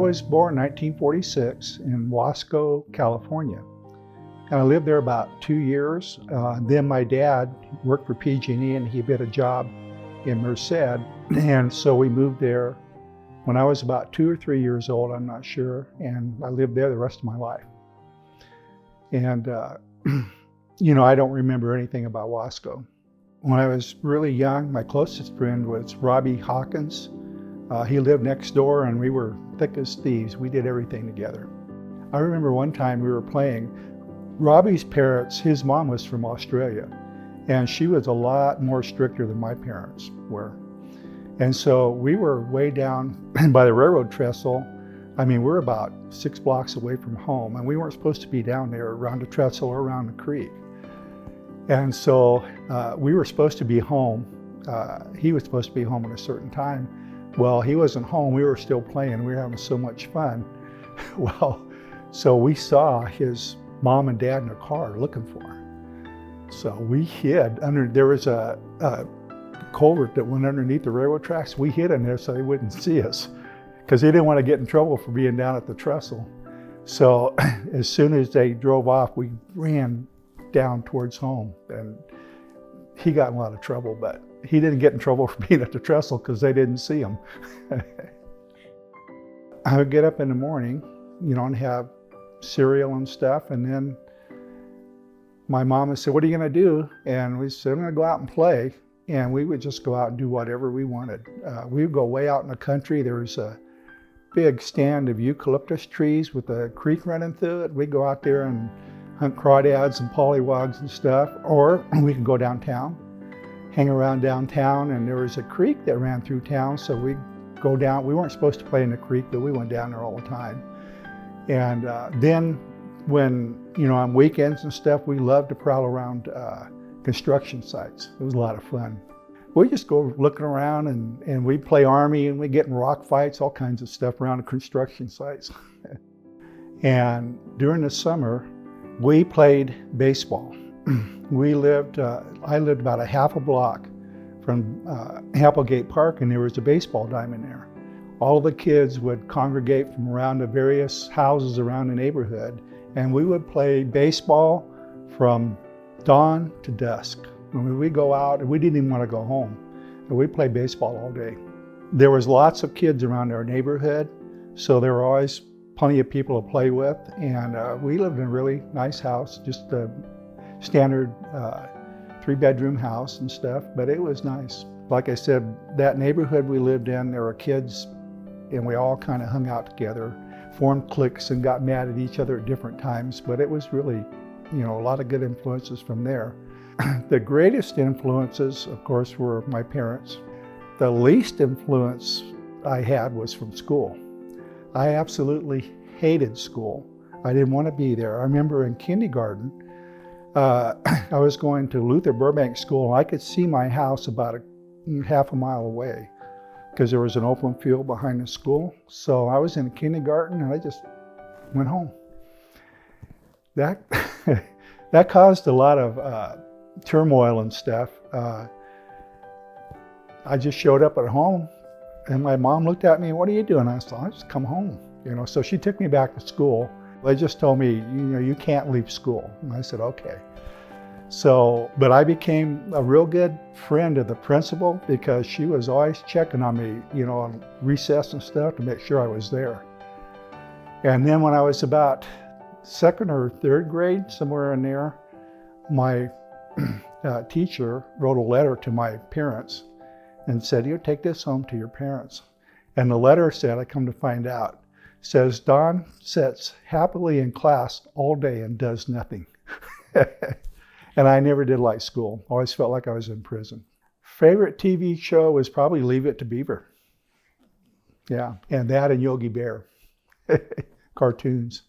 was born in 1946 in Wasco, California. And I lived there about 2 years. Then my dad worked for PG&E and he had a job in Merced. And so we moved there when I was about 2 or 3 years old, I'm not sure. And I lived there the rest of my life. And, I don't remember anything about Wasco. When I was really young, my closest friend was Robbie Hawkins. He lived next door and we were thick as thieves. We did everything together. I remember one time we were playing. Robbie's parents, his mom was from Australia, and she was a lot more stricter than my parents were. And so we were way down by the railroad trestle. I mean, we're about 6 blocks away from home, and we weren't supposed to be down there around the trestle or around the creek. And so we were supposed to be home. He was supposed to be home at a certain time. Well, he wasn't home. We were still playing. We were having so much fun. Well, so we saw his mom and dad in a car looking for him. So we hid under, there was a culvert that went underneath the railroad tracks. We hid in there so they wouldn't see us because they didn't want to get in trouble for being down at the trestle. So as soon as they drove off, we ran down towards home, and he got in a lot of trouble, but he didn't get in trouble for being at the trestle because they didn't see him. I would get up in the morning, and have cereal and stuff, and then my mom would say, "What are you going to do?" And we said, "I'm going to go out and play." And we would just go out and do whatever we wanted. We would go way out in the country. There was a big stand of eucalyptus trees with a creek running through it. We'd go out there and hunt crawdads and pollywogs and stuff. Or we could go downtown, hang around downtown, and there was a creek that ran through town, so we'd go down. We weren't supposed to play in the creek, but we went down there all the time. And then when, on weekends and stuff, we loved to prowl around construction sites. It was a lot of fun. We just go looking around and we'd play Army, and we'd get in rock fights, all kinds of stuff around the construction sites. And during the summer, we played baseball. I lived about a half a block from Applegate Park, and there was a baseball diamond there. All the kids would congregate from around the various houses around the neighborhood, and we would play baseball from dawn to dusk. When we go out, and we didn't even want to go home, but we played baseball all day. There was lots of kids around our neighborhood, so there were always plenty of people to play with, and we lived in a really nice house, just a standard 3-bedroom house and stuff, but it was nice. Like I said, that neighborhood we lived in, there were kids, and we all kind of hung out together, formed cliques and got mad at each other at different times, but it was really, a lot of good influences from there. The greatest influences, of course, were my parents. The least influence I had was from school. I absolutely hated school. I didn't want to be there. I remember in kindergarten, I was going to Luther Burbank School, and I could see my house about half a mile away because there was an open field behind the school. So I was in kindergarten and I just went home. That caused a lot of turmoil and stuff. I just showed up at home, and my mom looked at me, "What are you doing?" I said, "I just come home." So she took me back to school. They just told me, "You can't leave school." And I said, "Okay." So, but I became a real good friend of the principal because she was always checking on me, on recess and stuff to make sure I was there. And then when I was about 2nd or 3rd grade, somewhere in there, my teacher wrote a letter to my parents and said, "Take this home to your parents." And the letter said, I come to find out, says, "Don sits happily in class all day and does nothing." And I never did like school. Always felt like I was in prison. Favorite TV show was probably Leave It to Beaver. Yeah, and that and Yogi Bear. Cartoons.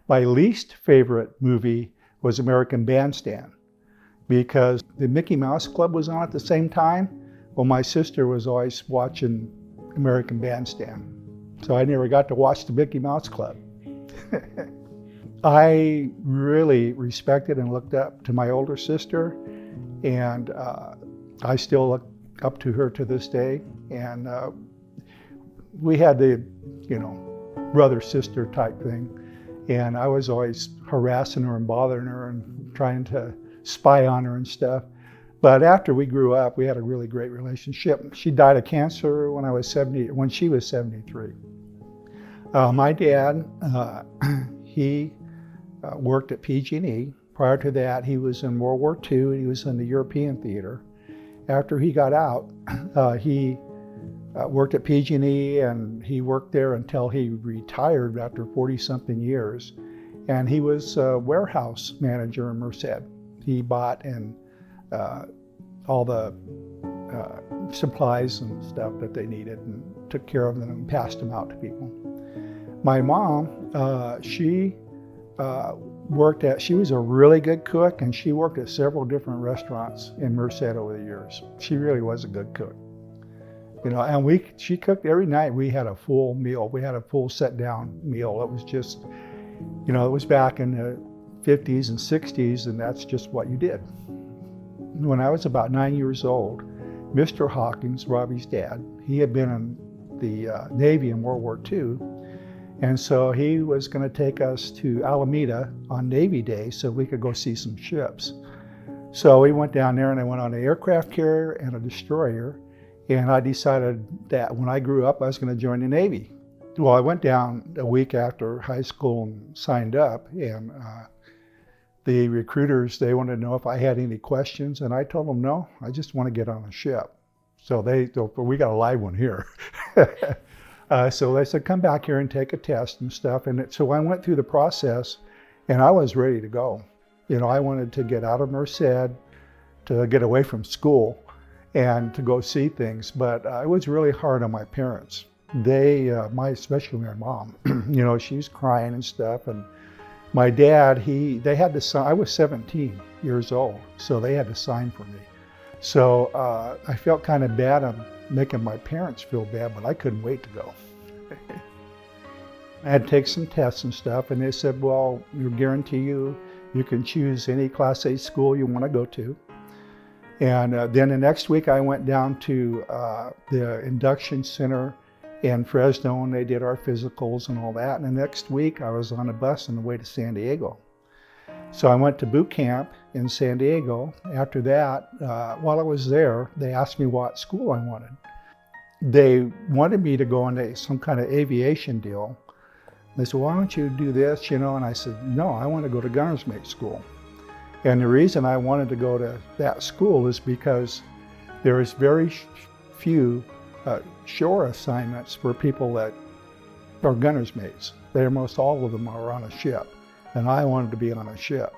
My least favorite movie was American Bandstand because the Mickey Mouse Club was on at the same time. Well, my sister was always watching American Bandstand, so I never got to watch the Mickey Mouse Club. I really respected and looked up to my older sister, and I still look up to her to this day. And we had the, brother-sister type thing. And I was always harassing her and bothering her and trying to spy on her and stuff. But after we grew up, we had a really great relationship. She died of cancer when she was 73. My dad, he worked at PG&E. Prior to that, he was in World War II, and he was in the European theater. After he got out, he worked at PG&E, and he worked there until he retired after 40-something years. And he was a warehouse manager in Merced. He bought and all the supplies and stuff that they needed and took care of them and passed them out to people. My mom, she was a really good cook, and she worked at several different restaurants in Merced over the years. She really was a good cook. And she cooked every night. We had a full meal. We had a full sit-down meal. It was just, it was back in the 50s and 60s, and that's just what you did. When I was about 9 years old, Mr. Hawkins, Robbie's dad, he had been in the Navy in World War II, and so he was going to take us to Alameda on Navy Day so we could go see some ships. So we went down there, and I went on an aircraft carrier and a destroyer, and I decided that when I grew up, I was going to join the Navy. Well, I went down a week after high school and signed up, and the recruiters, they wanted to know if I had any questions, and I told them no, I just want to get on a ship. So we got a live one here. So they said, come back here and take a test and stuff. And so I went through the process, and I was ready to go. I wanted to get out of Merced, to get away from school, and to go see things. But it was really hard on my parents. Especially my mom, she was crying and stuff. And my dad, they had to sign. I was 17 years old, so they had to sign for me. So I felt kind of bad on making my parents feel bad, but I couldn't wait to go. I had to take some tests and stuff, and they said, well, we guarantee you can choose any Class A school you want to go to. And then the next week I went down to the induction center in Fresno, and they did our physicals and all that. And the next week I was on a bus on the way to San Diego. So I went to boot camp in San Diego. After that, while I was there, they asked me what school I wanted. They wanted me to go into some kind of aviation deal. They said, why don't you do this, And I said, no, I want to go to gunner's mate school. And the reason I wanted to go to that school is because there is very few shore assignments for people that are gunner's mates. Almost all of them are on a ship, and I wanted to be on a ship.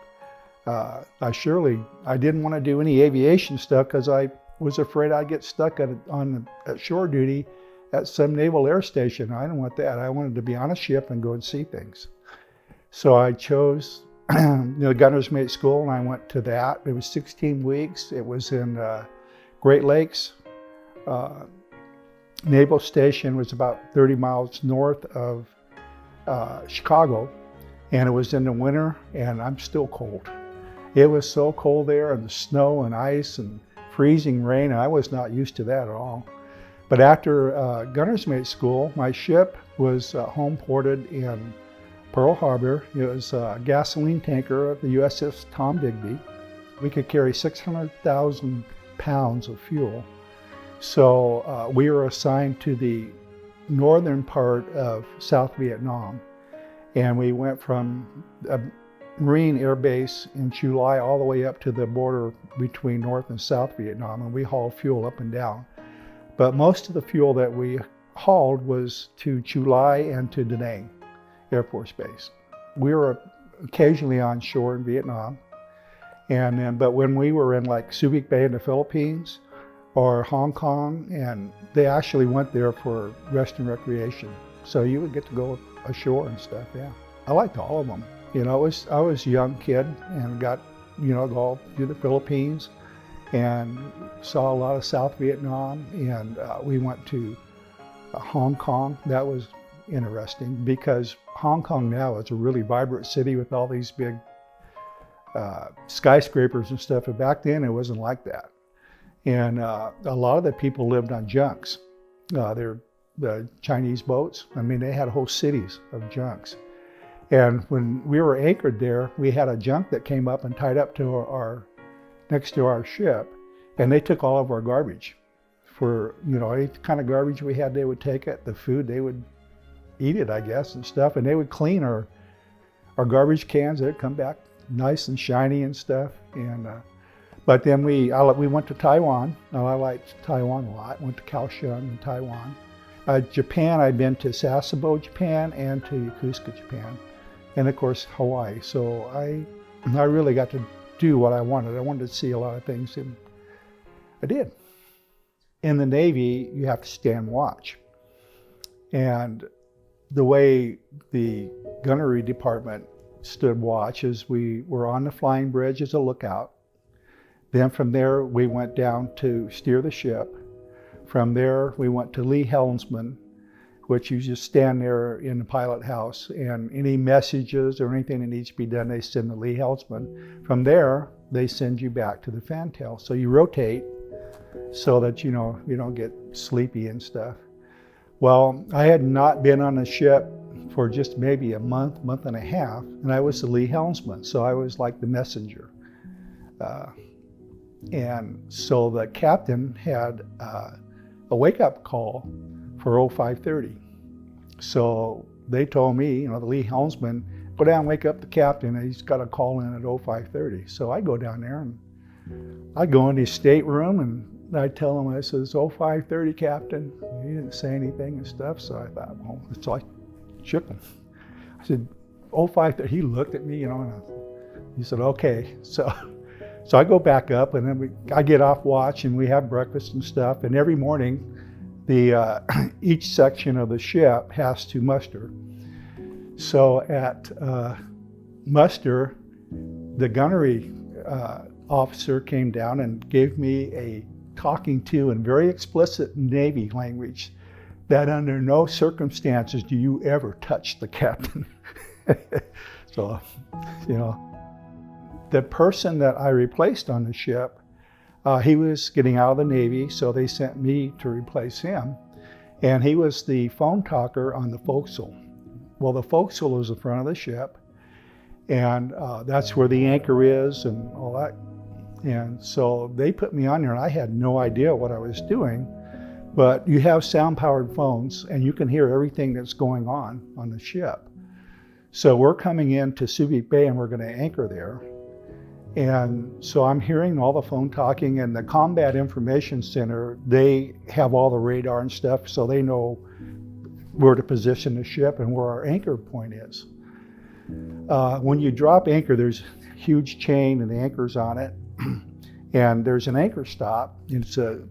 I didn't want to do any aviation stuff because I was afraid I'd get stuck at shore duty at some naval air station. I didn't want that. I wanted to be on a ship and go and see things. So I chose the gunner's mate school, and I went to that. It was 16 weeks. It was in Great Lakes. Naval Station was about 30 miles north of Chicago, and it was in the winter, and I'm still cold. It was so cold there, and the snow and ice and freezing rain. I was not used to that at all. But after gunner's mate school, my ship was home ported in Pearl Harbor. It was a gasoline tanker of the USS Tom Bigby. We could carry 600,000 pounds of fuel. So we were assigned to the northern part of South Vietnam. And we went from a Marine Air Base in Chulai all the way up to the border between North and South Vietnam, and we hauled fuel up and down. But most of the fuel that we hauled was to Chulai and to Da Nang Air Force Base. We were occasionally on shore in Vietnam, but when we were in like Subic Bay in the Philippines or Hong Kong, and they actually went there for rest and recreation. So you would get to go ashore and stuff, yeah. I liked all of them. I was a young kid and got, go to the Philippines and saw a lot of South Vietnam, and we went to Hong Kong. That was interesting because Hong Kong now is a really vibrant city with all these big skyscrapers and stuff, but back then it wasn't like that. And a lot of the people lived on junks. They're the Chinese boats. I mean, they had whole cities of junks. And when we were anchored there, we had a junk that came up and tied up to next to our ship, and they took all of our garbage. For, you know, any kind of garbage we had, they would take it. The food, they would eat it, I guess, and stuff. And they would clean our garbage cans. They'd come back nice and shiny and stuff. And but then we went to Taiwan. Now, I liked Taiwan a lot. Went to Kaohsiung in Taiwan. Japan, I've been to Sasebo, Japan, and to Yokosuka, Japan, and of course Hawaii. So I really got to do what I wanted. I wanted to see a lot of things, and I did. In the Navy, you have to stand watch. And the way the gunnery department stood watch is we were on the flying bridge as a lookout. Then from there, we went down to steer the ship. From there, we went to lee helmsman, which you just stand there in the pilot house, and any messages or anything that needs to be done, they send the lee helmsman. From there, they send you back to the fantail. So you rotate so that you don't get sleepy and stuff. Well, I had not been on a ship for just maybe a month and a half, and I was the lee helmsman, so I was like the messenger. And so the captain had a wake-up call for 0530. So they told me, the lee helmsman, go down and wake up the captain, and he's got a call in at 0530. So I go down there, and I go in his stateroom, and I tell him, I says, 0530, Captain. He didn't say anything and stuff, so I thought, well, it's like chicken. I said, 0530. He looked at me, and he said, okay. So I go back up, and then I get off watch, and we have breakfast and stuff. And every morning, each section of the ship has to muster. So at muster, the gunnery officer came down and gave me a talking to in very explicit Navy language that under no circumstances do you ever touch the captain. So, the person that I replaced on the ship, he was getting out of the Navy, so they sent me to replace him. And he was the phone talker on the forecastle. Well, the forecastle is the front of the ship, and that's where the anchor is and all that. And so they put me on there, and I had no idea what I was doing. But you have sound-powered phones, and you can hear everything that's going on the ship. So we're coming into Subic Bay, and we're going to anchor there. And so I'm hearing all the phone talking, and the Combat Information Center, they have all the radar and stuff, so they know where to position the ship and where our anchor point is. When you drop anchor, there's a huge chain, and the anchor's on it. And there's an anchor stop. It's a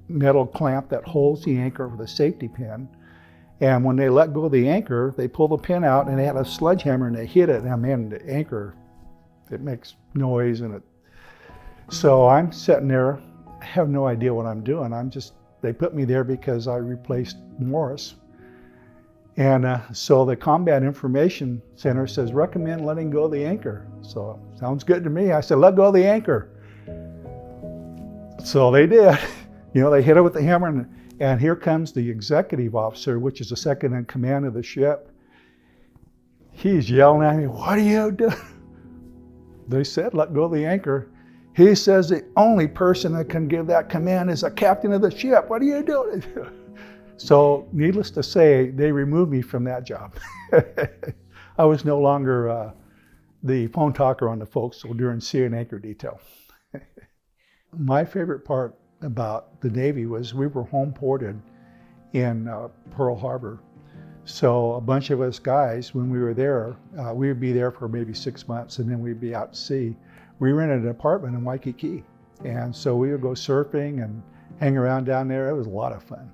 metal clamp that holds the anchor with a safety pin. And when they let go of the anchor, they pull the pin out, and they had a sledgehammer, and they hit it. And man, the anchor, it makes noise, and so I'm sitting there, I have no idea what I'm doing. They put me there because I replaced Morris. And so the Combat Information Center says, recommend letting go of the anchor. So sounds good to me. I said, let go of the anchor. So they did. They hit it with the hammer, and here comes the executive officer, which is the second in command of the ship. He's yelling at me, what are you doing? They said, let go of the anchor. He says the only person that can give that command is the captain of the ship. What are you doing? So needless to say, they removed me from that job. I was no longer the phone talker on the forecastle during sea and anchor detail. My favorite part about the Navy was we were home ported in Pearl Harbor. So a bunch of us guys, when we were there, we would be there for maybe 6 months, and then we'd be out to sea. We rented an apartment in Waikiki. And so we would go surfing and hang around down there. It was a lot of fun.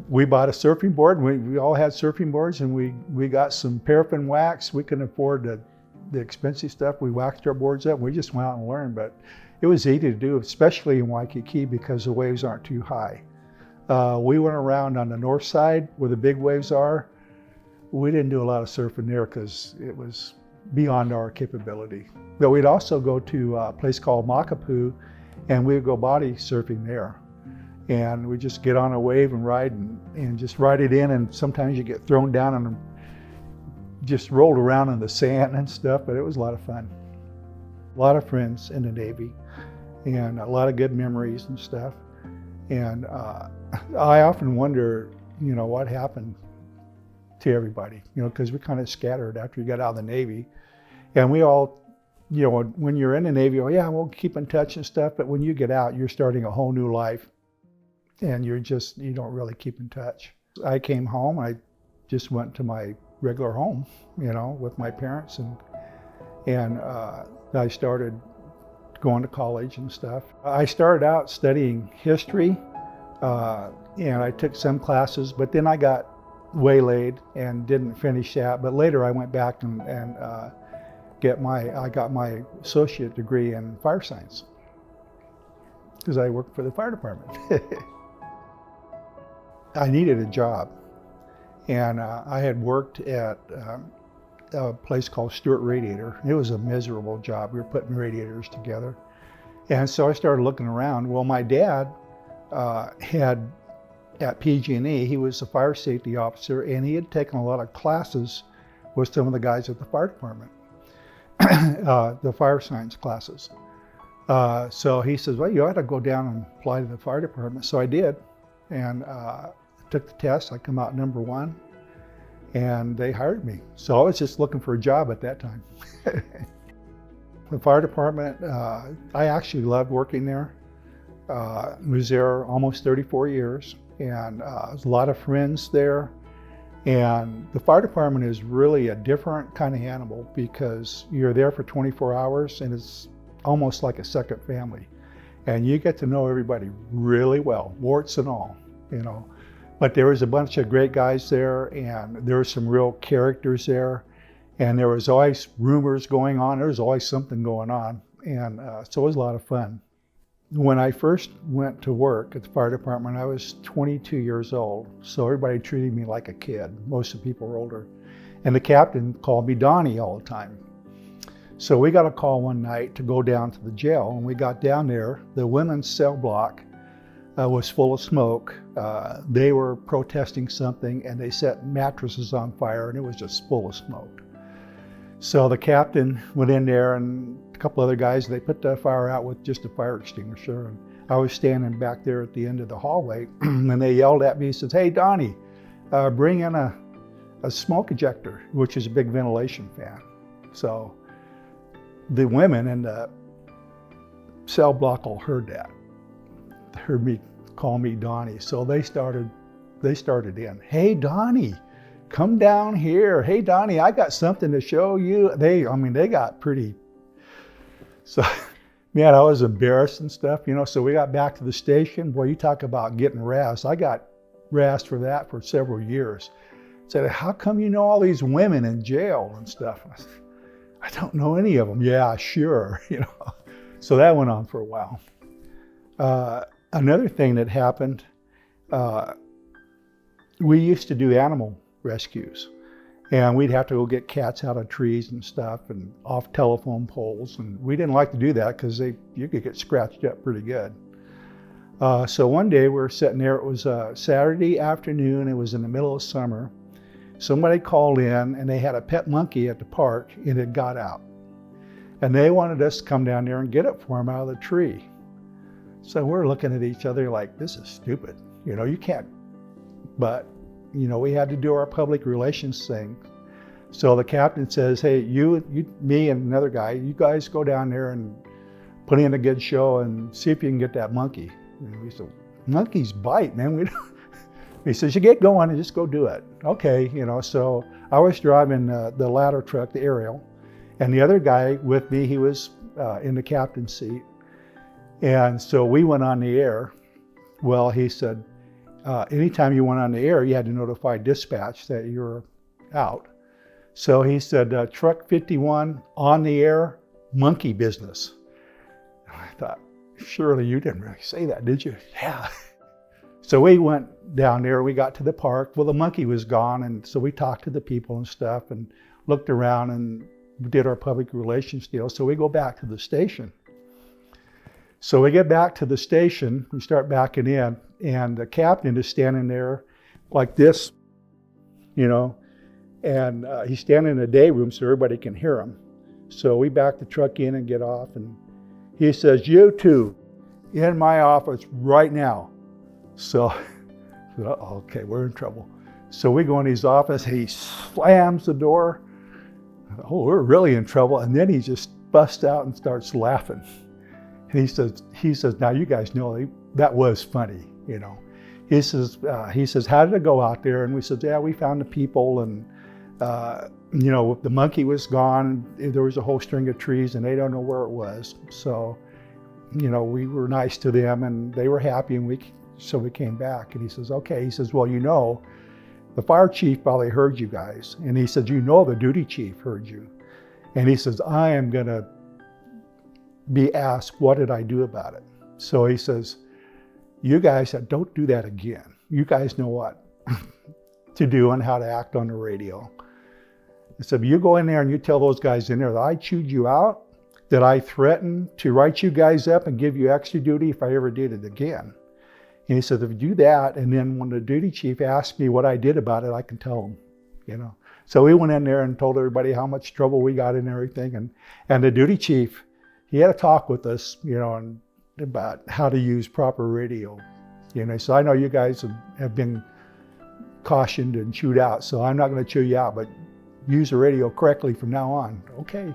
We bought a surfing board, and we all had surfing boards, and we got some paraffin wax. We couldn't afford the expensive stuff. We waxed our boards up, and we just went out and learned. But it was easy to do, especially in Waikiki, because the waves aren't too high. We went around on the north side where the big waves are. We didn't do a lot of surfing there because it was beyond our capability. But we'd also go to a place called Makapu, and we'd go body surfing there. And we just get on a wave and ride and just ride it in, and sometimes you get thrown down and just rolled around in the sand and stuff, but it was a lot of fun. A lot of friends in the Navy and a lot of good memories and stuff. And I often wonder, what happened to everybody, because we kind of scattered after we got out of the Navy. And we all, when you're in the Navy, oh yeah, we'll keep in touch and stuff, but when you get out, you're starting a whole new life. And you don't really keep in touch. I came home, I just went to my regular home, with my parents, and I started going to college and stuff. I started out studying history, and I took some classes, but then I got waylaid and didn't finish that. But later I went back and I got my associate degree in fire science, because I worked for the fire department. I needed a job, and I had worked at a place called Stewart Radiator. It was a miserable job. We were putting radiators together. And so I started looking around. Well, my dad had, at PG&E, he was a fire safety officer, and he had taken a lot of classes with some of the guys at the fire department, the fire science classes. So he says, well, you ought to go down and apply to the fire department. So I did, and took the test. I come out number 1, and they hired me. So I was just looking for a job at that time. The fire department, I actually loved working there. Was there almost 34 years, and there's a lot of friends there. And the fire department is really a different kind of animal, because you're there for 24 hours, and it's almost like a second family. And you get to know everybody really well, warts and all, But there was a bunch of great guys there, and there were some real characters there, and there was always rumors going on. There was always something going on, and so it was a lot of fun. When I first went to work at the fire department, I was 22 years old, so everybody treated me like a kid. Most of the people were older, and the captain called me Donnie all the time. So we got a call one night to go down to the jail, and we got down there. The women's cell block was full of smoke. They were protesting something, and they set mattresses on fire, and it was just full of smoke. So the captain went in there, and a couple other guys, they put the fire out with just a fire extinguisher. And I was standing back there at the end of the hallway, and they yelled at me, says, hey, Donnie, bring in a smoke ejector, which is a big ventilation fan. So the women in the cell block all heard that. Heard me call me Donnie. So they started in. Hey, Donnie, come down here. Hey, Donnie, I got something to show you. They got pretty. So, man, I was embarrassed and stuff, So we got back to the station. Boy, you talk about getting harassed. I got harassed for that for several years. Said, how come you know all these women in jail and stuff? I said, I don't know any of them. Yeah, sure. So that went on for a while. Another thing that happened, we used to do animal rescues, and we'd have to go get cats out of trees and stuff and off telephone poles, and we didn't like to do that because you could get scratched up pretty good. So one day we were sitting there, it was a Saturday afternoon, it was in the middle of summer. Somebody called in, and they had a pet monkey at the park, and it got out. And they wanted us to come down there and get it for them out of the tree. So we're looking at each other like, this is stupid. You can't. But, we had to do our public relations thing. So the captain says, hey, you, me and another guy, you guys go down there and put in a good show and see if you can get that monkey. And we said, monkeys bite, man. He says, you get going and just go do it. Okay, so I was driving the ladder truck, the aerial, and the other guy with me, he was in the captain's seat. And so we went on the air. Well, he said, anytime you went on the air, you had to notify dispatch that you were out. So he said, truck 51 on the air, monkey business. And I thought, surely you didn't really say that, did you? Yeah. So we went down there, we got to the park. Well, the monkey was gone, and so we talked to the people and stuff and looked around and did our public relations deal. So we go back to the station. So we get back to the station, we start backing in, and the captain is standing there like this, and he's standing in the day room so everybody can hear him. So we back the truck in and get off, and he says, "You two, in my office right now." So, okay, we're in trouble. So we go in his office, he slams the door. Oh, we're really in trouble. And then he just busts out and starts laughing. And he says, "Now you guys know that was funny, He says, "How did it go out there?" And we said, "Yeah, we found the people, and the monkey was gone. There was a whole string of trees, and they don't know where it was. So, we were nice to them, and they were happy, and so we came back." And he says, "Okay." He says, "Well, the fire chief probably heard you guys." And he said, the duty chief heard you. And he says, "I am going to be asked, what did I do about it?" So he says, "You guys don't do that again. You guys know what to do and how to act on the radio." I said, "You go in there and you tell those guys in there that I chewed you out, that I threatened to write you guys up and give you extra duty if I ever did it again." And he said, "If you do that, and then when the duty chief asks me what I did about it, I can tell him, So we went in there and told everybody how much trouble we got and everything. And the duty chief, he had a talk with us, and about how to use proper radio. So I know you guys have been cautioned and chewed out, so I'm not going to chew you out, but use the radio correctly from now on." Okay.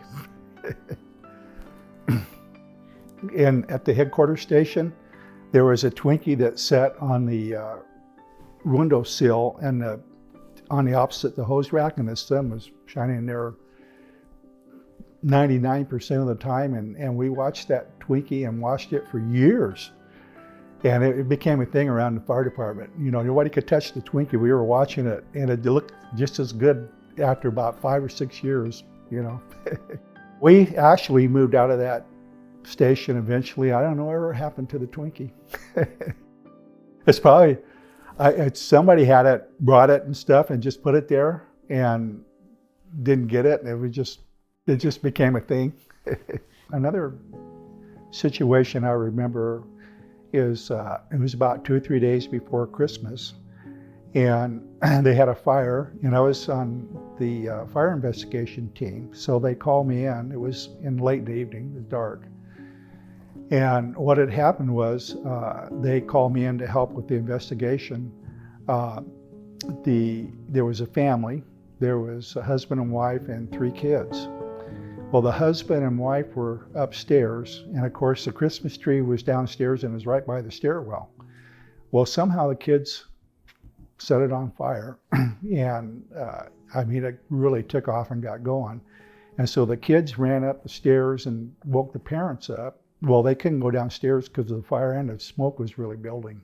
And at the headquarters station, there was a Twinkie that sat on the windowsill and on the opposite the hose rack, and the sun was shining there 99% of the time, and we watched that Twinkie and watched it for years. And it became a thing around the fire department. Nobody could touch the Twinkie. We were watching it, and it looked just as good after about 5 or 6 years, We actually moved out of that station eventually. I don't know whatever happened to the Twinkie. It's probably, somebody had it, brought it and stuff, and just put it there and didn't get it. It just became a thing. Another situation I remember is it was about 2 or 3 days before Christmas, and they had a fire, and I was on the fire investigation team. So they called me in. It was in late in the evening, it was dark. And what had happened was they called me in to help with the investigation. There was a family. There was a husband and wife and 3 kids. Well, the husband and wife were upstairs, and of course the Christmas tree was downstairs and was right by the stairwell. Well, somehow the kids set it on fire, and it really took off and got going. And so the kids ran up the stairs and woke the parents up. Well, they couldn't go downstairs because of the fire, and the smoke was really building.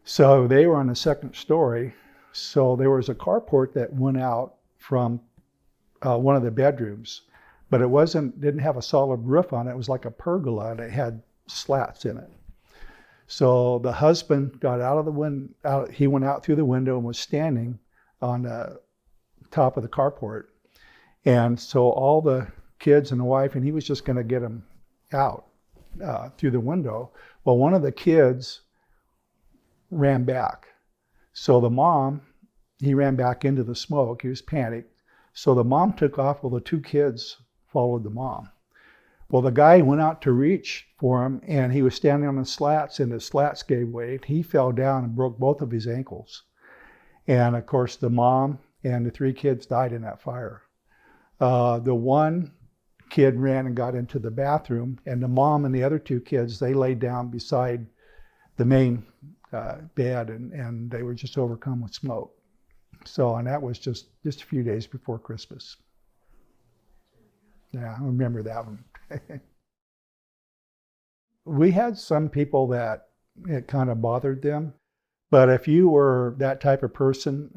So they were on the 2nd story. So there was a carport that went out from one of the bedrooms, but it didn't have a solid roof on it. It was like a pergola, and it had slats in it. So the husband got out of the window. He went out through the window and was standing on the top of the carport. And so all the kids and the wife, and he was just going to get them out through the window. Well, one of the kids ran back. So the mom, he ran back into the smoke. He was panicked. So the mom took off while the 2 kids followed the mom. Well, the guy went out to reach for him, and he was standing on the slats, and the slats gave way. He fell down and broke both of his ankles. And of course, the mom and the 3 kids died in that fire. The one kid ran and got into the bathroom, and the mom and the other 2 kids, they laid down beside the main bed, and they were just overcome with smoke. So, and that was just a few days before Christmas. Yeah, I remember that one. We had some people that it kind of bothered them, but if you were that type of person,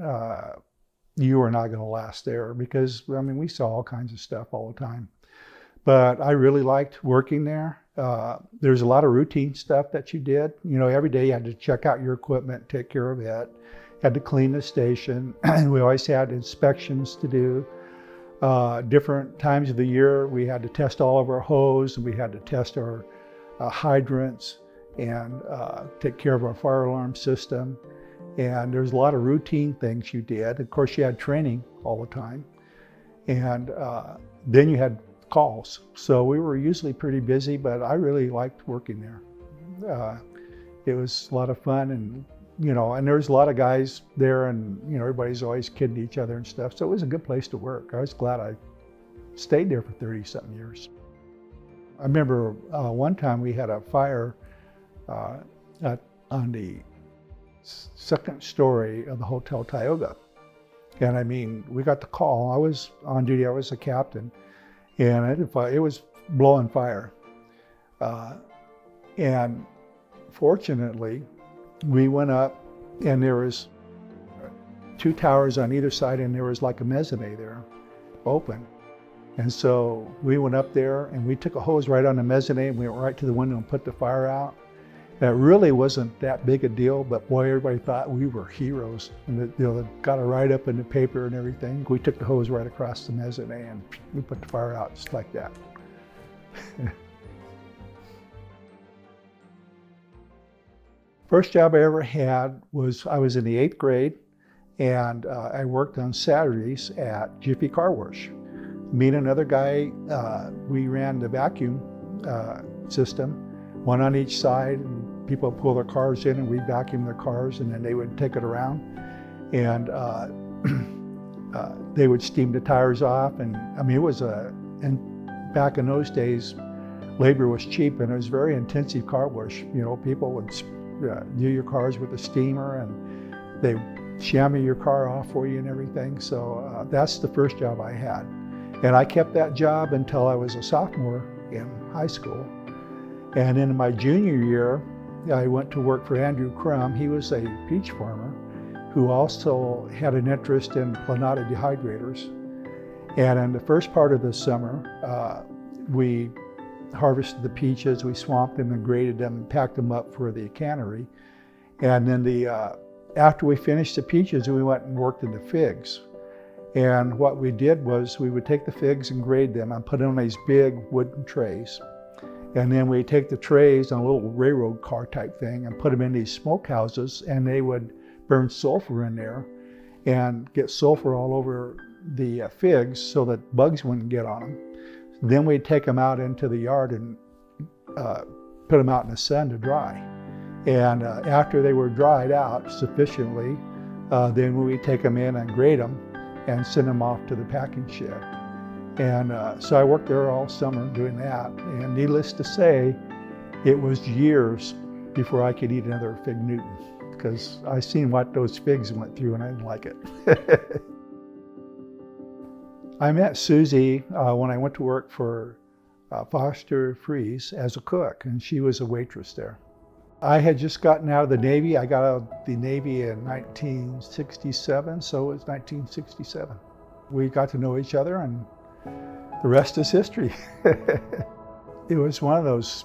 you were not going to last there, because we saw all kinds of stuff all the time. But I really liked working there. There's a lot of routine stuff that you did. Every day you had to check out your equipment, take care of it, had to clean the station. We always had inspections to do. Different times of the year, we had to test all of our hose, and we had to test our hydrants. and take care of our fire alarm system. And there's a lot of routine things you did. Of course, you had training all the time. And then you had calls. So we were usually pretty busy, but I really liked working there. It was a lot of fun, and and there's a lot of guys there, and everybody's always kidding each other and stuff. So it was a good place to work. I was glad I stayed there for 30-something years. I remember one time we had a fire on the second story of the Hotel Tioga. And I mean, we got the call. I was on duty, I was a captain, and it was blowing fire. And fortunately, we went up, and there was 2 towers on either side, and there was like a mezzanine there, open. And so we went up there, and we took a hose right on the mezzanine, we went right to the window and put the fire out. And it really wasn't that big a deal, but boy, everybody thought we were heroes. And they got a write-up in the paper and everything. We took the hose right across the mezzanine, and we put the fire out just like that. First job I ever had was, I was in the 8th grade, and I worked on Saturdays at Jiffy Car Wash. Me and another guy, we ran the vacuum system, one on each side, and people would pull their cars in, and we'd vacuum their cars, and then they would take it around, and they would steam the tires off. And I mean, it was and back in those days, labor was cheap, and it was very intensive car wash. People would do your cars with a steamer, and they chamois your car off for you and everything. So that's the first job I had. And I kept that job until I was a sophomore in high school. And in my junior year, I went to work for Andrew Crum. He was a peach farmer who also had an interest in Planata dehydrators. And in the first part of the summer, we harvested the peaches, we swamped them and graded them and packed them up for the cannery. And then after we finished the peaches, we went and worked in the figs. And what we did was we would take the figs and grade them and put them on these big wooden trays. And then we'd take the trays on a little railroad car type thing and put them in these smokehouses, and they would burn sulfur in there and get sulfur all over the figs so that bugs wouldn't get on them. Then we'd take them out into the yard and put them out in the sun to dry. And after they were dried out sufficiently, then we'd take them in and grade them and send them off to the packing shed. And so I worked there all summer doing that. And needless to say, it was years before I could eat another fig Newton, because I seen what those figs went through and I didn't like it. I met Susie when I went to work for Foster Freeze as a cook, and she was a waitress there. I had just gotten out of the Navy. I got out of the Navy in 1967, so it was 1967. We got to know each other, and the rest is history. It was one of those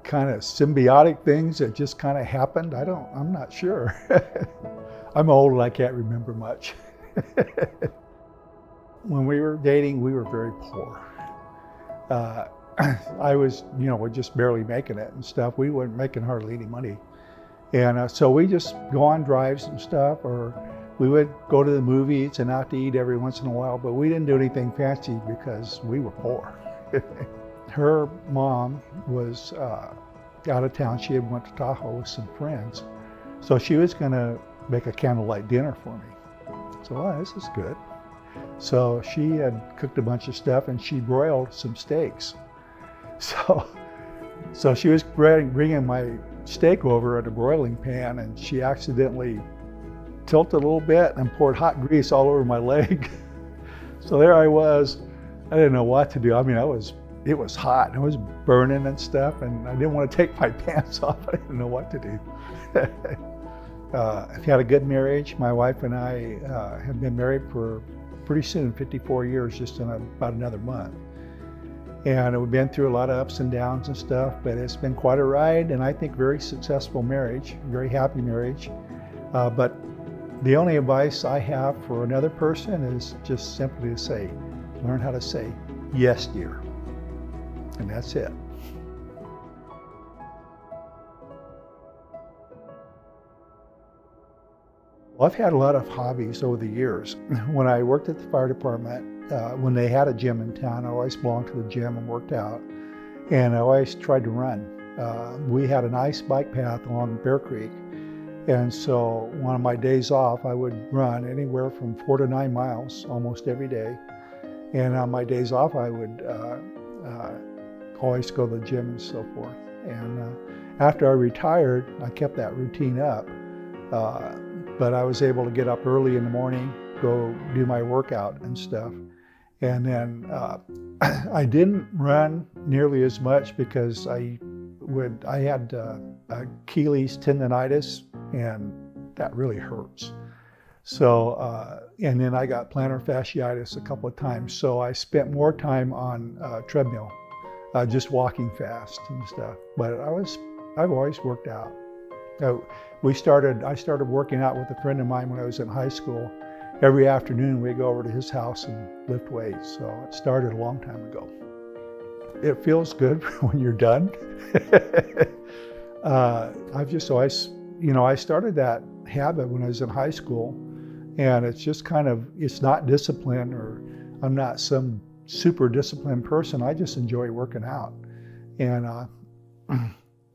kind of symbiotic things that just kind of happened. I'm not sure. I'm old and I can't remember much. When we were dating, we were very poor. I was, just barely making it and stuff. We weren't making hardly any money. And so we just go on drives and stuff, or we would go to the movies and out to eat every once in a while, but we didn't do anything fancy because we were poor. Her mom was out of town. She had went to Tahoe with some friends. So she was gonna make a candlelight dinner for me. So, oh, this is good. So she had cooked a bunch of stuff and she broiled some steaks. So she was bringing my steak over at a broiling pan, and she accidentally tilted a little bit and poured hot grease all over my leg. So there I was. I didn't know what to do. I mean, it was hot. I was burning and stuff, and I didn't want to take my pants off. I didn't know what to do. I've had a good marriage. My wife and I have been married for pretty soon, 54 years, just in about another month. And we've been through a lot of ups and downs and stuff, but it's been quite a ride, and I think very successful marriage, very happy marriage. But the only advice I have for another person is just simply to say, learn how to say, yes, dear. And that's it. I've had a lot of hobbies over the years. When I worked at the fire department, when they had a gym in town, I always belonged to the gym and worked out. And I always tried to run. We had a nice bike path along Bear Creek. And so one of my days off, I would run anywhere from 4 to 9 miles almost every day. And on my days off, I would always go to the gym and so forth. And after I retired, I kept that routine up. But I was able to get up early in the morning, go do my workout and stuff. And then I didn't run nearly as much because I had Achilles tendonitis, and that really hurts. So, and then I got plantar fasciitis a couple of times. So I spent more time on treadmill, just walking fast and stuff. But I've always worked out. I started working out with a friend of mine when I was in high school. Every afternoon we'd go over to his house and lift weights. So it started a long time ago. It feels good when you're done. I've just always, I started that habit when I was in high school, and it's just it's not discipline, or I'm not some super disciplined person. I just enjoy working out. And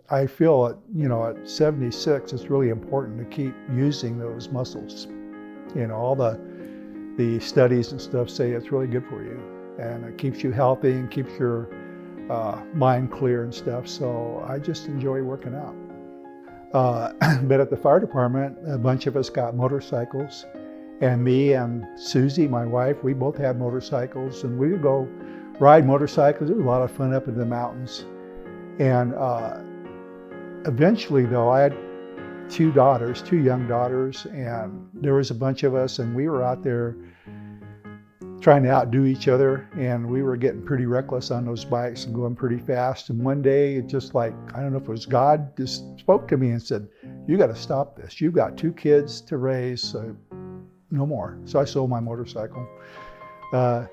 I feel at 76, it's really important to keep using those muscles. All the studies and stuff say it's really good for you, and it keeps you healthy and keeps your mind clear and stuff. So I just enjoy working out. But at the fire department, a bunch of us got motorcycles, and me and Susie, my wife, we both had motorcycles, and we would go ride motorcycles. It was a lot of fun up in the mountains. And eventually, though, I had two young daughters, and there was a bunch of us, and we were out there trying to outdo each other, and we were getting pretty reckless on those bikes and going pretty fast. And one day, it just I don't know if it was God, just spoke to me and said, "You got to stop this. You've got 2 kids to raise, so no more." So I sold my motorcycle. And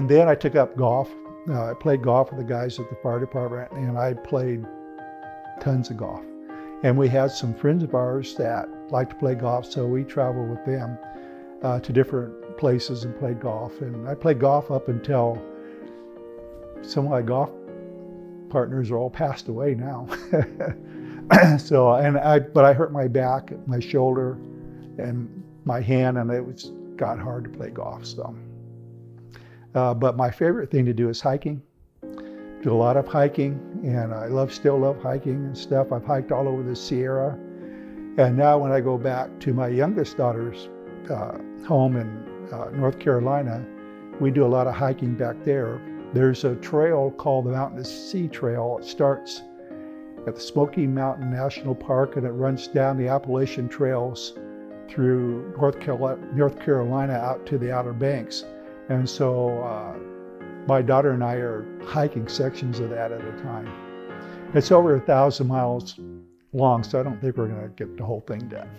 then I took up golf. I played golf with the guys at the fire department, and I played tons of golf. And we had some friends of ours that liked to play golf, so we traveled with them to different places and played golf. And I played golf up until some of my golf partners are all passed away now. But I hurt my back, my shoulder, and my hand, and got hard to play golf. So, but my favorite thing to do is hiking. Do a lot of hiking, and I still love hiking and stuff. I've hiked all over the Sierra. And now when I go back to my youngest daughter's home in North Carolina, we do a lot of hiking back there. There's a trail called the Mountain to Sea Trail. It starts at the Smoky Mountain National Park, and it runs down the Appalachian Trails through North Carolina out to the Outer Banks. And so my daughter and I are hiking sections of that at a time. It's over 1,000 miles long, so I don't think we're going to get the whole thing done.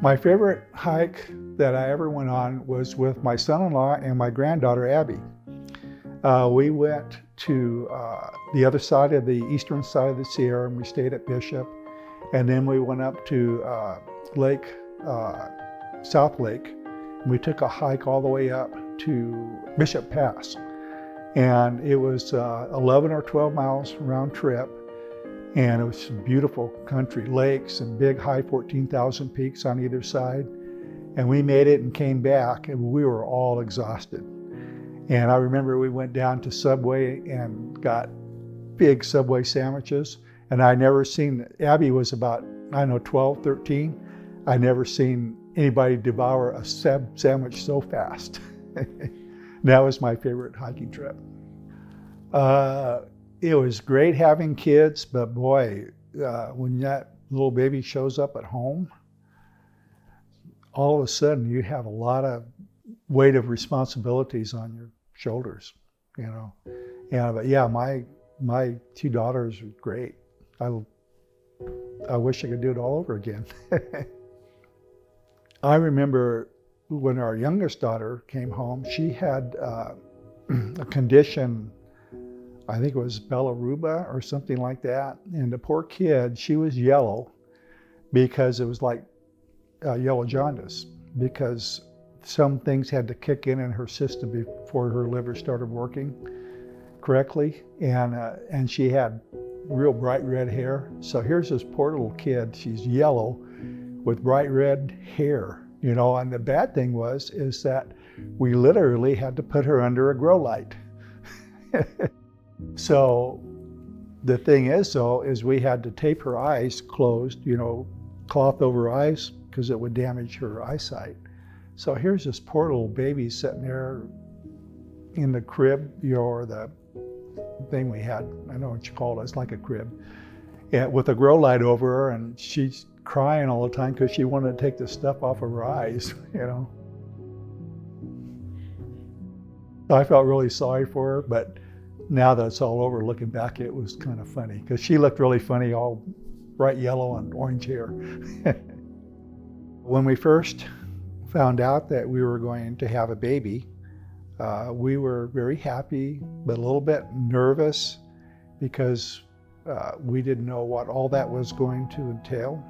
My favorite hike that I ever went on was with my son-in-law and my granddaughter, Abby. We went to the other side of the eastern side of the Sierra, and we stayed at Bishop. And then we went up to South Lake, and we took a hike all the way up to Bishop Pass. And it was 11 or 12 miles round trip. And it was some beautiful country, lakes and big high 14,000 peaks on either side. And we made it and came back, and we were all exhausted. And I remember we went down to Subway and got big Subway sandwiches. And Abby was about, 12, 13. I'd never seen anybody devour a sandwich so fast. That was my favorite hiking trip. It was great having kids, but boy, when that little baby shows up at home, all of a sudden you have a lot of weight of responsibilities on your shoulders, But yeah, my 2 daughters are great. I wish I could do it all over again. I remember when our youngest daughter came home, she had a condition, I think it was bilirubin or something like that. And the poor kid, she was yellow because it was like yellow jaundice because some things had to kick in her system before her liver started working correctly, and she had real bright red hair. So here's this poor little kid. She's yellow with bright red hair, you know. And the bad thing is that we literally had to put her under a grow light. So the thing is, though, is we had to tape her eyes closed, you know, cloth over her eyes because it would damage her eyesight. So here's this poor little baby sitting there in the crib, you know, or the thing we had, I know what you call it, it's like a crib, with a grow light over her, and she's crying all the time because she wanted to take the stuff off of her eyes, you know. So I felt really sorry for her, but now that it's all over, looking back, it was kind of funny because she looked really funny, all bright yellow and orange hair. When we first found out that we were going to have a baby, we were very happy, but a little bit nervous because we didn't know what all that was going to entail.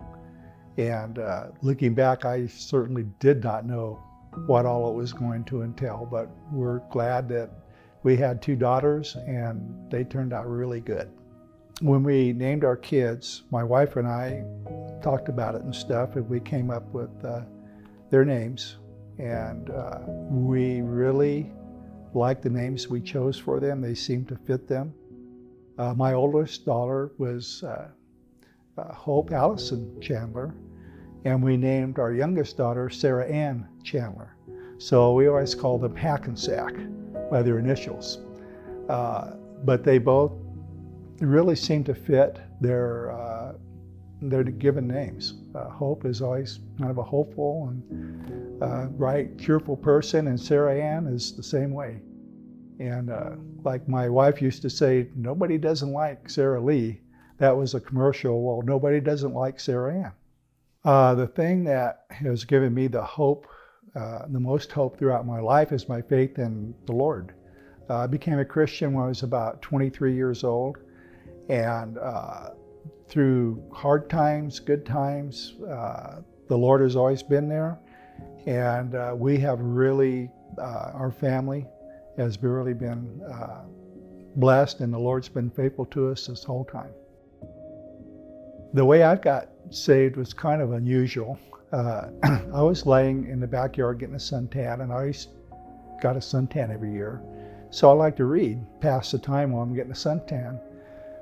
And looking back, I certainly did not know what all it was going to entail, but we're glad that we had 2 daughters and they turned out really good. When we named our kids, my wife and I talked about it and stuff, and we came up with their names, and we really liked the names we chose for them. They seemed to fit them. My oldest daughter was Hope Allison Chandler, and we named our youngest daughter Sarah Ann Chandler. So we always called them Hackensack by their initials. But they both really seemed to fit their given names. Hope is always kind of a hopeful and bright, cheerful person, and Sarah Ann is the same way. And like my wife used to say, nobody doesn't like Sarah Lee. That was a commercial. Well, nobody doesn't like Sarah Ann. The thing that has given me the hope, the most hope throughout my life, is my faith in the Lord. I became a Christian when I was about 23 years old, and through hard times, good times, the Lord has always been there, and we have really, our family has really been blessed, and the Lord's been faithful to us this whole time. The way I got saved was kind of unusual. I was laying in the backyard getting a suntan, and I always got a suntan every year. So I like to read, pass the time while I'm getting a suntan.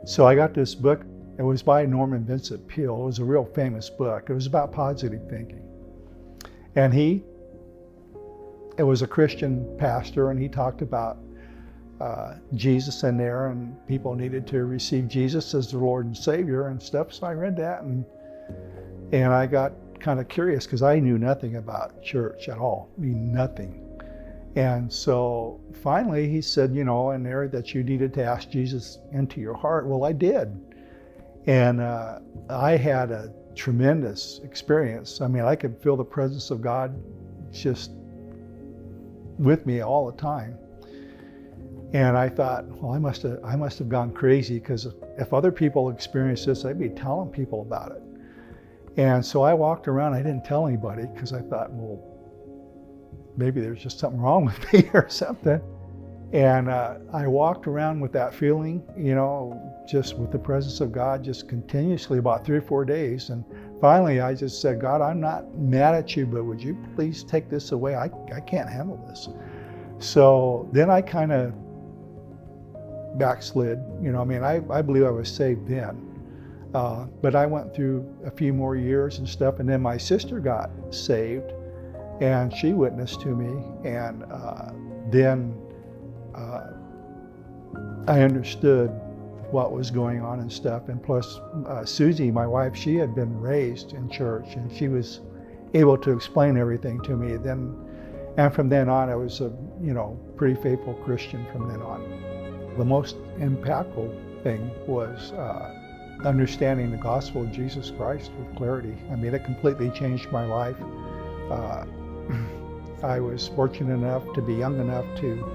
So I got this book. It was by Norman Vincent Peale. It was a real famous book. It was about positive thinking. And it was a Christian pastor, and he talked about Jesus in there, and people needed to receive Jesus as their Lord and Savior and stuff. So I read that, and I got kind of curious because I knew nothing about church at all. I mean, nothing. And so finally he said, you know, in there that you needed to ask Jesus into your heart. Well, I did. And I had a tremendous experience. I mean, I could feel the presence of God just with me all the time. And I thought, well, I must have gone crazy, because if other people experienced this, I'd be telling people about it. And so I walked around. I didn't tell anybody because I thought, well, maybe there's just something wrong with me or something. And I walked around with that feeling, you know, just with the presence of God, just continuously about 3 or 4 days. And finally, I just said, God, I'm not mad at you, but would you please take this away? I can't handle this. So then I kind of backslid. You know, I mean, I believe I was saved then. But I went through a few more years and stuff. And then my sister got saved, and she witnessed to me. And then I understood what was going on and stuff. And plus, Susie, my wife, she had been raised in church, and she was able to explain everything to me. And from then on, I was a, you know, pretty faithful Christian from then on. The most impactful thing was understanding the gospel of Jesus Christ with clarity. I mean, it completely changed my life. I was fortunate enough to be young enough to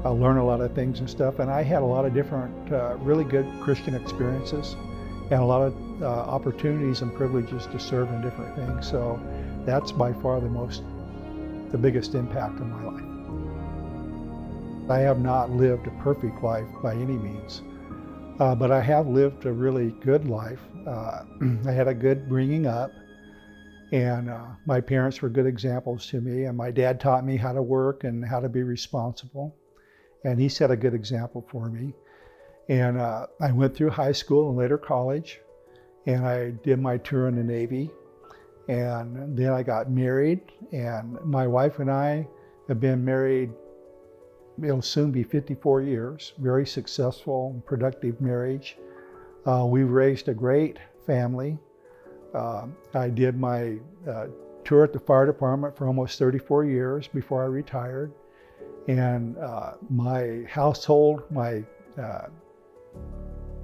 learn a lot of things and stuff, and I had a lot of different really good Christian experiences and a lot of opportunities and privileges to serve in different things. So That's by far the biggest impact in my life. I have not lived a perfect life by any means, but I have lived a really good life. I had a good bringing up, and my parents were good examples to me, and my dad taught me how to work and how to be responsible, and he set a good example for me. And I went through high school and later college, and I did my tour in the Navy, and then I got married, and my wife and I have been married, it'll soon be 54 years, very successful, productive marriage. We've raised a great family. I did my tour at the fire department for almost 34 years before I retired. And my household, my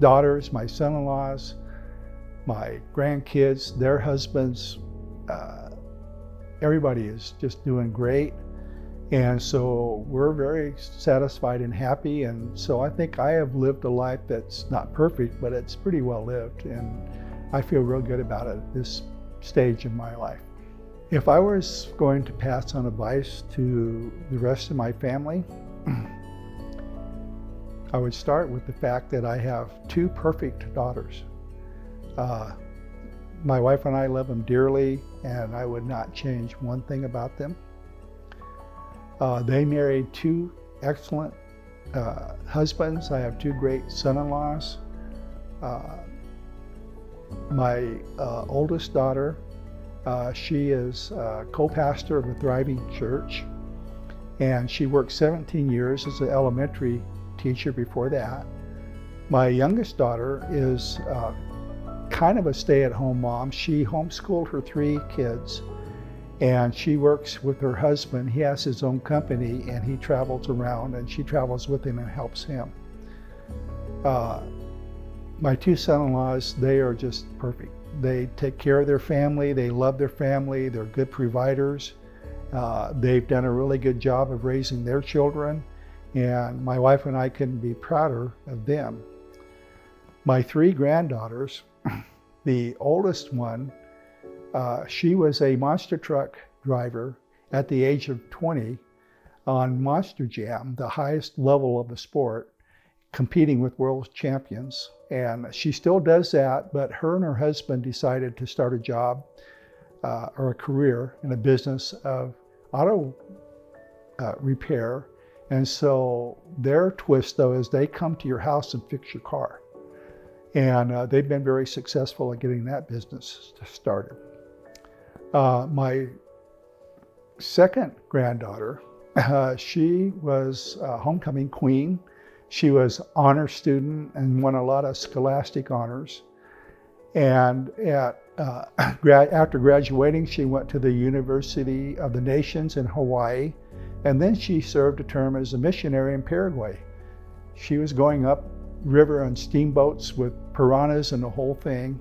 daughters, my son-in-laws, my grandkids, their husbands, everybody is just doing great. And so we're very satisfied and happy. And so I think I have lived a life that's not perfect, but it's pretty well lived. And I feel real good about it at this stage in my life. If I was going to pass on advice to the rest of my family, I would start with the fact that I have two perfect daughters. My wife and I love them dearly, and I would not change one thing about them. They married two excellent husbands. I have two great son-in-laws. My oldest daughter, she is co-pastor of a thriving church, and she worked 17 years as an elementary teacher before that. My youngest daughter is kind of a stay-at-home mom. She homeschooled her three kids, and she works with her husband. He has his own company, and he travels around, and she travels with him and helps him. My two son-in-laws, they are just perfect. They take care of their family, they love their family, they're good providers. They've done a really good job of raising their children, and my wife and I couldn't be prouder of them. My three granddaughters, the oldest one, she was a monster truck driver at the age of 20 on Monster Jam, the highest level of the sport, competing with world champions. And she still does that, but her and her husband decided to start a job or a career in a business of auto repair. And so their twist, though, is they come to your house and fix your car. And they've been very successful at getting that business started. My second granddaughter, she was a homecoming queen. She was honor student and won a lot of scholastic honors. And after graduating, she went to the University of the Nations in Hawaii, and then she served a term as a missionary in Paraguay. She was going up river on steamboats with piranhas and the whole thing.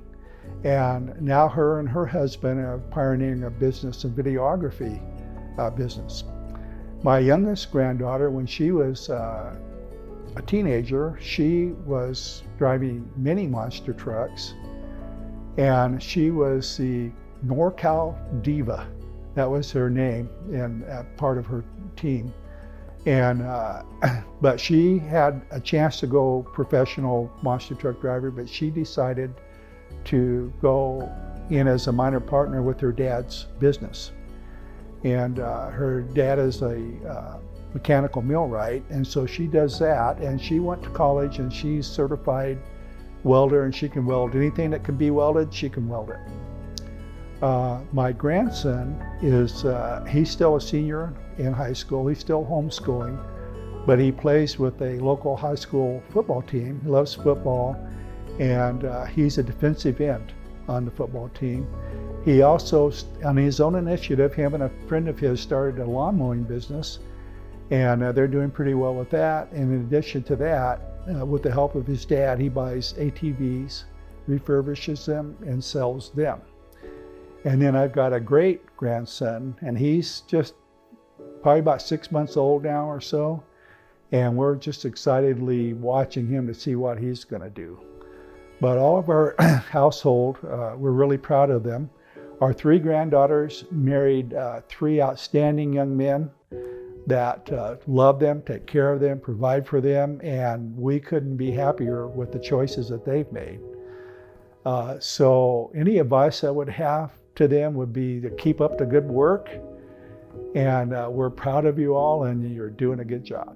And now her and her husband are pioneering a business, a videography business. My youngest granddaughter, when she was a teenager, she was driving mini monster trucks, and she was the NorCal Diva. That was her name and part of her team. And but she had a chance to go professional monster truck driver, but she decided to go in as a minor partner with her dad's business. And her dad is a mechanical millwright, and so she does that, and she went to college and she's certified welder, and she can weld anything that can be welded, she can weld it. My grandson is, he's still a senior in high school, he's still homeschooling, but he plays with a local high school football team. He loves football, and he's a defensive end on the football team. He also, on his own initiative, him and a friend of his started a lawn mowing business, and they're doing pretty well with that. And in addition to that, with the help of his dad, he buys ATVs, refurbishes them, and sells them. And then I've got a great grandson, and he's just probably about 6 months old now or so, and we're just excitedly watching him to see what he's going to do. But all of our household, we're really proud of them. Our 3 granddaughters married 3 outstanding young men that love them, take care of them, provide for them, and we couldn't be happier with the choices that they've made. So any advice I would have to them would be to keep up the good work, and we're proud of you all, and you're doing a good job.